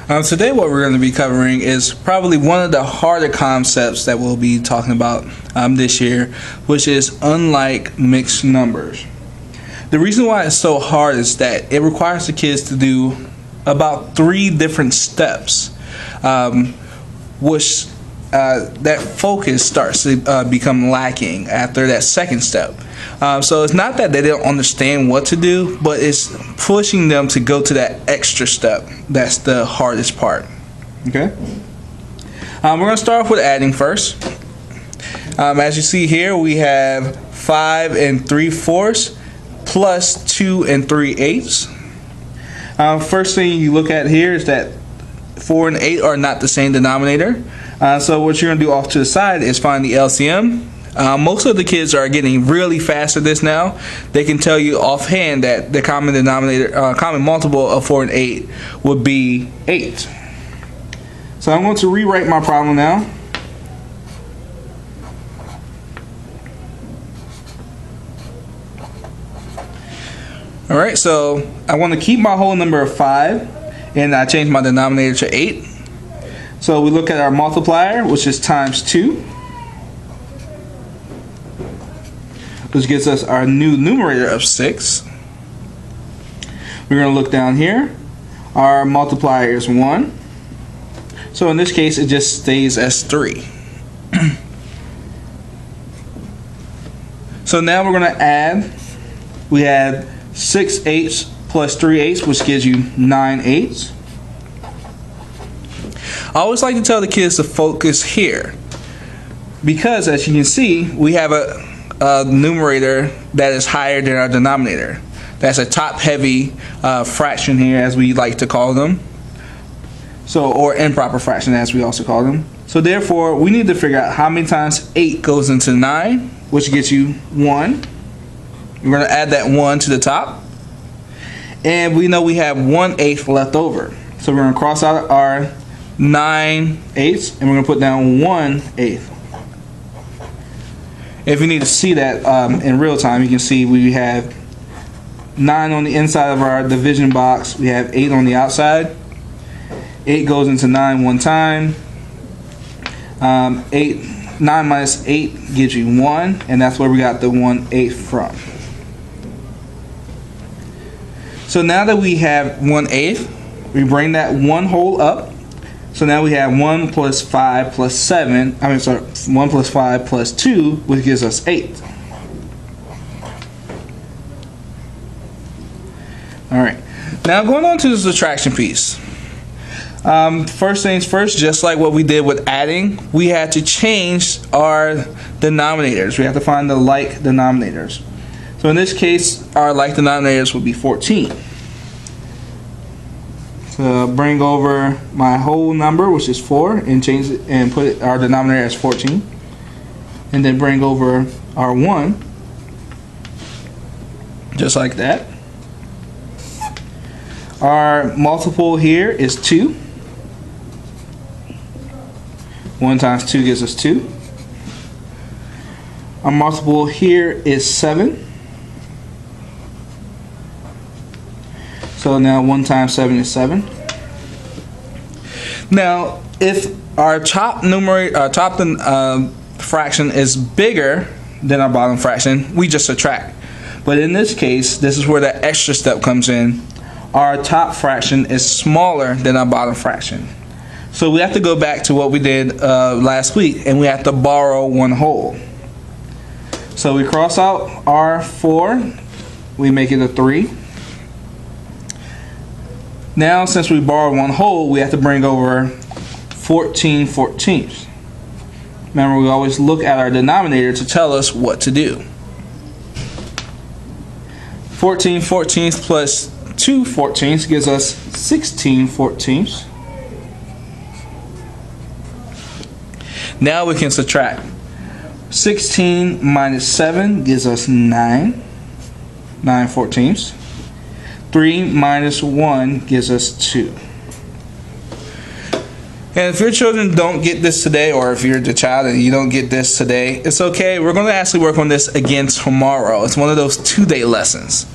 Today what we're going to be covering is probably one of the harder concepts that we'll be talking about this year, which is unlike mixed numbers. The reason why it's so hard is that it requires the kids to do about 3 different steps, which that focus starts to become lacking after that second step. So it's not that they don't understand what to do, but it's pushing them to go to that extra step. That's the hardest part. Okay. We're going to start off with adding first. As you see here, we have 5 3/4 plus 2 3/8. First thing you look at here is that 4 and 8 are not the same denominator. So what you're going to do off to the side is find the LCM. Most of the kids are getting really fast at this now. They can tell you offhand that the common denominator, common multiple of 4 and 8 would be 8. So I'm going to rewrite my problem now. Alright, so I want to keep my whole number of 5, and I change my denominator to 8. So we look at our multiplier, which is times 2, which gives us our new numerator of 6. We're going to look down here. Our multiplier is 1. So in this case, it just stays as 3. So now we're going to add. We had 6/8 plus 3/8, which gives you 9/8. I always like to tell the kids to focus here, because as you can see, we have a numerator that is higher than our denominator. That's a top-heavy fraction here, as we like to call them. So, or improper fraction, as we also call them. So therefore, we need to figure out how many times 8 goes into 9, which gets you 1. We're going to add that 1 to the top, and we know we have 1/8 left over. So we're going to cross out our 9/8, and we're going to put down 1/8. If you need to see that in real time, you can see we have 9 on the inside of our division box. We have 8 on the outside. 8 goes into 9 one time. 9 minus 8 gives you 1, and that's where we got the 1/8 from. So now that we have 1/8, we bring that 1 whole up. So now we have 1 plus 5 plus 7, 1 plus 5 plus 2, which gives us 8. Alright, now going on to the subtraction piece. First things first, just like what we did with adding, we had to change our denominators. We have to find the like denominators. So in this case, our like denominators would be 14. So bring over my whole number, which is 4, and change it and put our denominator as 14, and then bring over our 1, just like that. Our multiple here is 2. 1 times 2 gives us 2. Our multiple here is 7. So now 1 times 7 is 7. Now, if our top fraction is bigger than our bottom fraction, we just subtract. But in this case, this is where the extra step comes in. Our top fraction is smaller than our bottom fraction. So we have to go back to what we did last week, and we have to borrow 1 whole. So we cross out our 4, we make it a 3. Now, since we borrowed 1 whole, we have to bring over 14/14. Remember, we always look at our denominator to tell us what to do. 14/14 plus 2/14 gives us 16/14. Now we can subtract. 16 minus 7 gives us 9. 9/14. 3 minus 1 gives us 2. And if your children don't get this today, or if you're the child and you don't get this today, it's okay. We're going to actually work on this again tomorrow. It's one of those 2-day lessons.